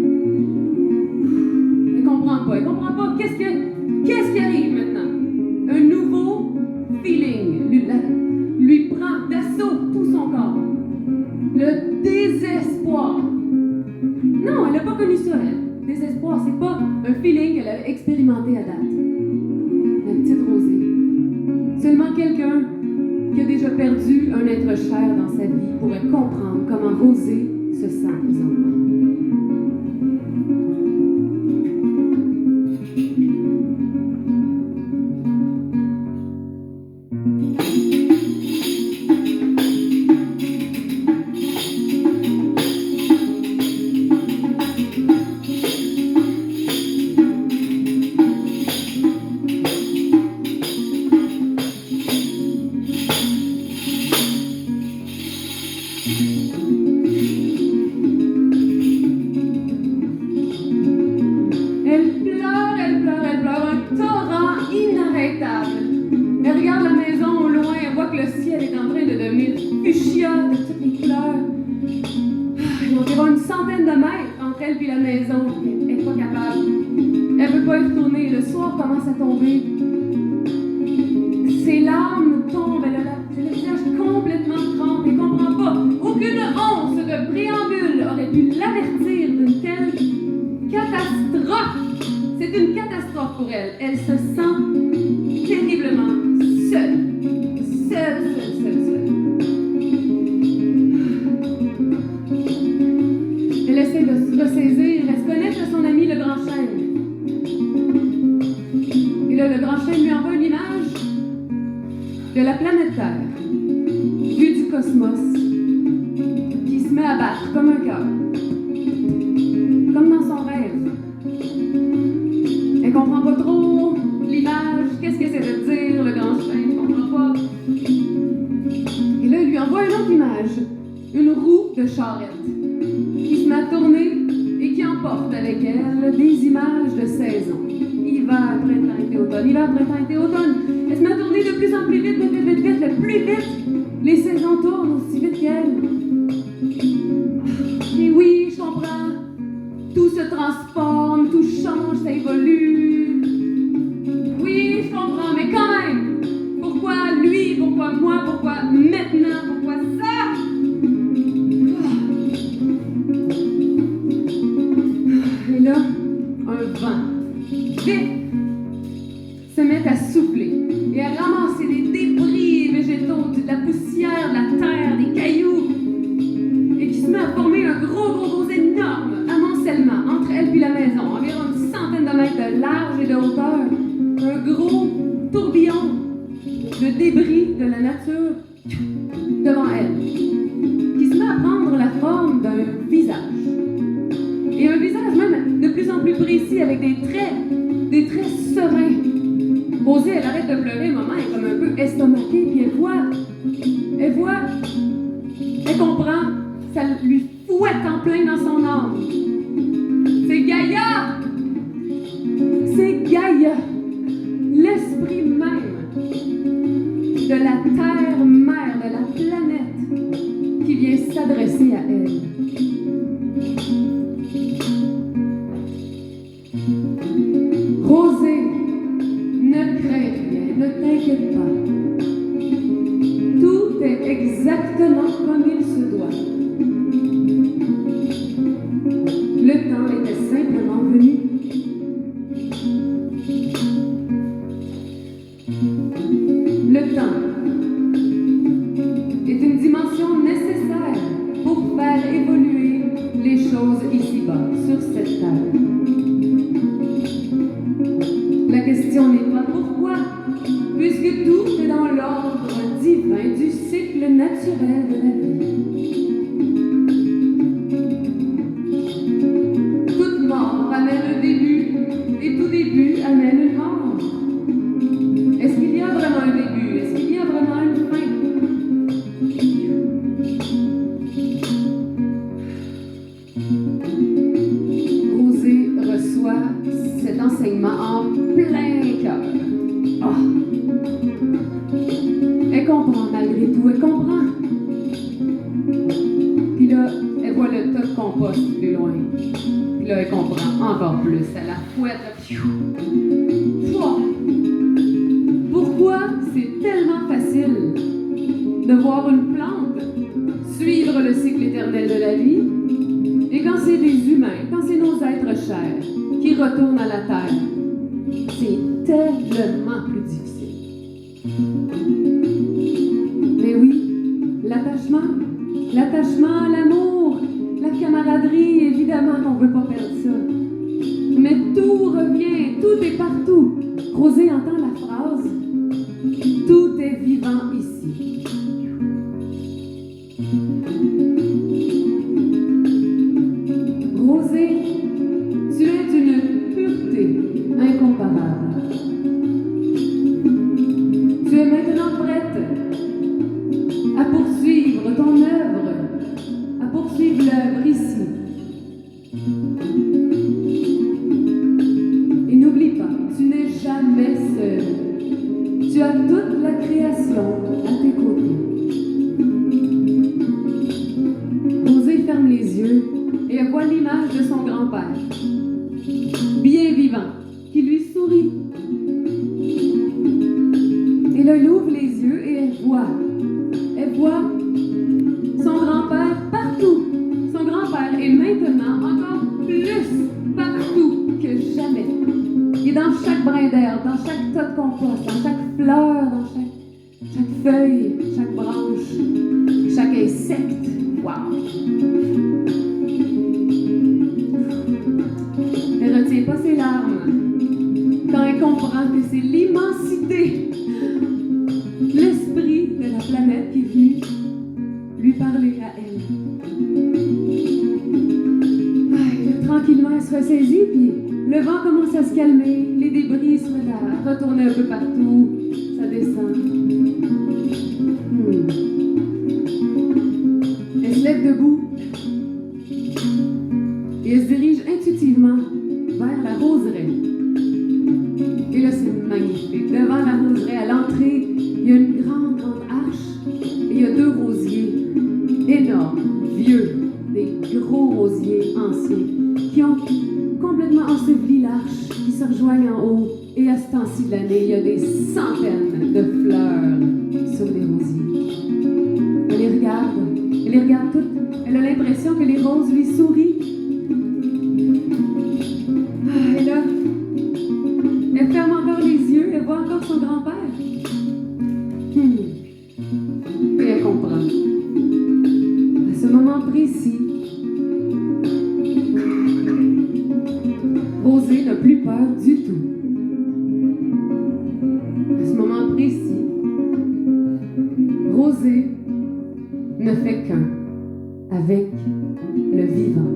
Elle comprend pas, qu'est-ce qui arrive maintenant? Un nouveau feeling lui prend d'assaut tout son corps. Le désespoir. Non, elle n'a pas connu ça, elle. Désespoir, c'est pas un feeling qu'elle a expérimenté à date. La petite Rosée. Seulement quelqu'un qui a déjà perdu un être cher dans sa vie pourrait comprendre comment Rosée se sent présentement. Est-ce qu'il y a vraiment un début? Est-ce qu'il y a vraiment une fin? compost plus loin. Puis là, elle comprend encore plus. Elle la fouette, là. Pouah! Pourquoi c'est tellement facile de voir une plante suivre le cycle éternel de la vie, et quand c'est des humains, quand c'est nos êtres chers qui retournent à la terre, c'est tellement plus difficile. Mais oui, l'attachement, l'amour, la camaraderie, évidemment qu'on ne veut pas perdre ça. Mais tout revient, tout est partout. Rosée entend la phrase « Tout est vivant ici ». Rosée, tu es d'une pureté incomparable. Tu es maintenant prête à poursuivre ton œuvre, à poursuivre l'œuvre ici. Et n'oublie pas, tu n'es jamais seule. Tu as toute la création à tes côtés. Rosée ferme les yeux et elle voit l'image de son grand-père, bien vivant, qui lui sourit. Et là, elle ouvre les yeux et elle voit son grand-père partout. Son grand-père est maintenant encore plus partout que jamais. Il est dans chaque brin d'herbe, dans chaque tas de compost, dans chaque fleur, dans chaque feuille, chaque branche, chaque insecte. Wow! Elle ne retient pas ses larmes quand elle comprend que c'est l'immensité, l'esprit de la planète qui est venu lui parler à elle. Et là, tranquillement, elle se ressaisit, puis le vent commence à se calmer, les débris se mettent à retourner un peu partout, ça descend. Elle se lève debout et elle se dirige intuitivement vers la roseraie. Et là, c'est magnifique. Devant la roseraie, à l'entrée, il y a une grande arche et il y a 2 rosiers énormes, vieux, des gros rosiers anciens qui ont complètement enseveli l'arche, qui se rejoignent en haut. Et à ce temps-ci de l'année, il y a des centaines de fleurs sur les rosiers. Elle les regarde toutes. Elle a l'impression que les roses lui sourient. Et là, elle ferme encore les yeux, elle voit encore son grand-père. Et elle comprend. À ce moment précis, Rosée n'a plus peur du tout. À ce moment précis, Rosée ne fait qu'un avec le vivant.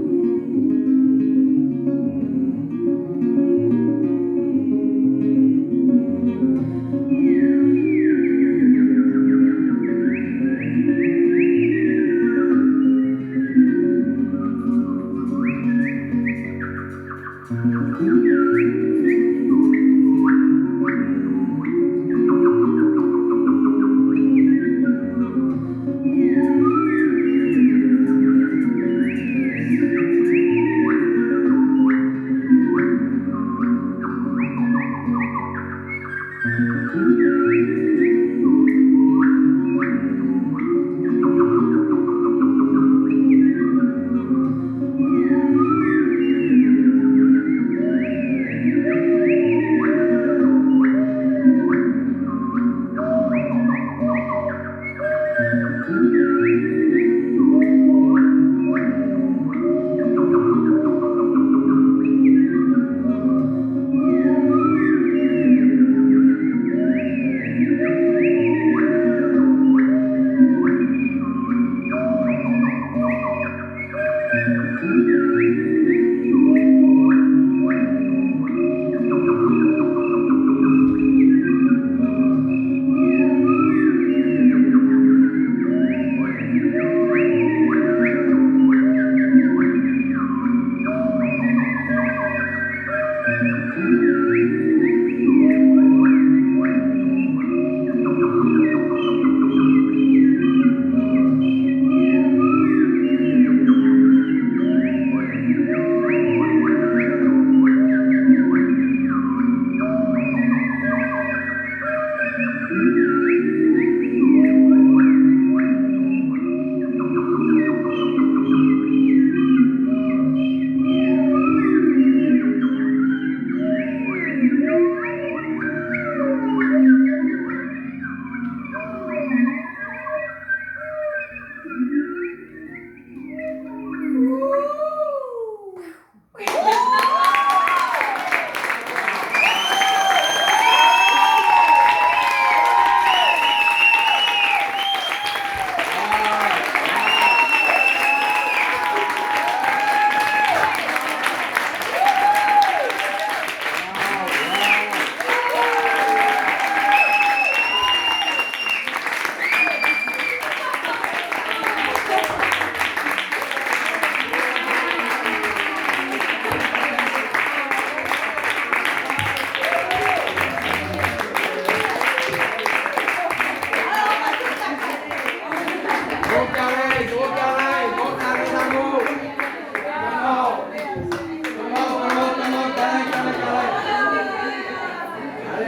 Gros câlin d'amour.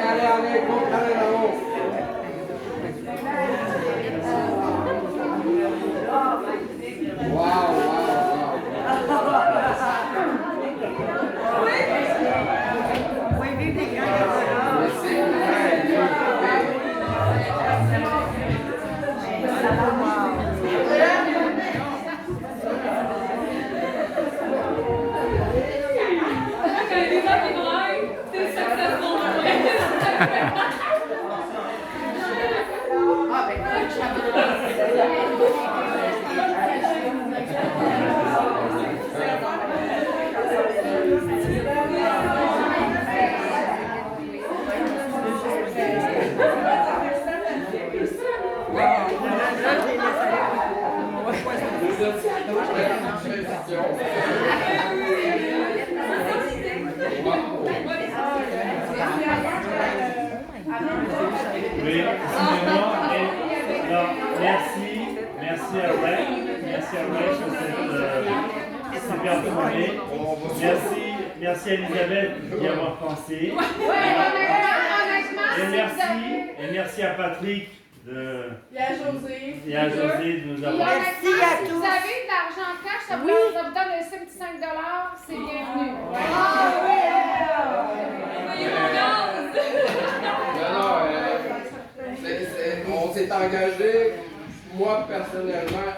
Allez, gros câlin d'amour. Wow. Oui, vive les gars. Oui, excusez-moi, mais alors, merci à Ray sur cette super tournée. Merci à Elisabeth d'y avoir pensé. Et merci à Patrick et à José de nous avoir. Merci à tous. Si vous avez de l'argent en cash, ça vous donne un petit 5 $, c'est bienvenu. On s'est engagé, moi personnellement,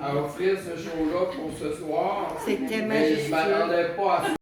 à offrir ce show-là pour ce soir. C'était Mais je ne majestueux. m'attendais pas à ça.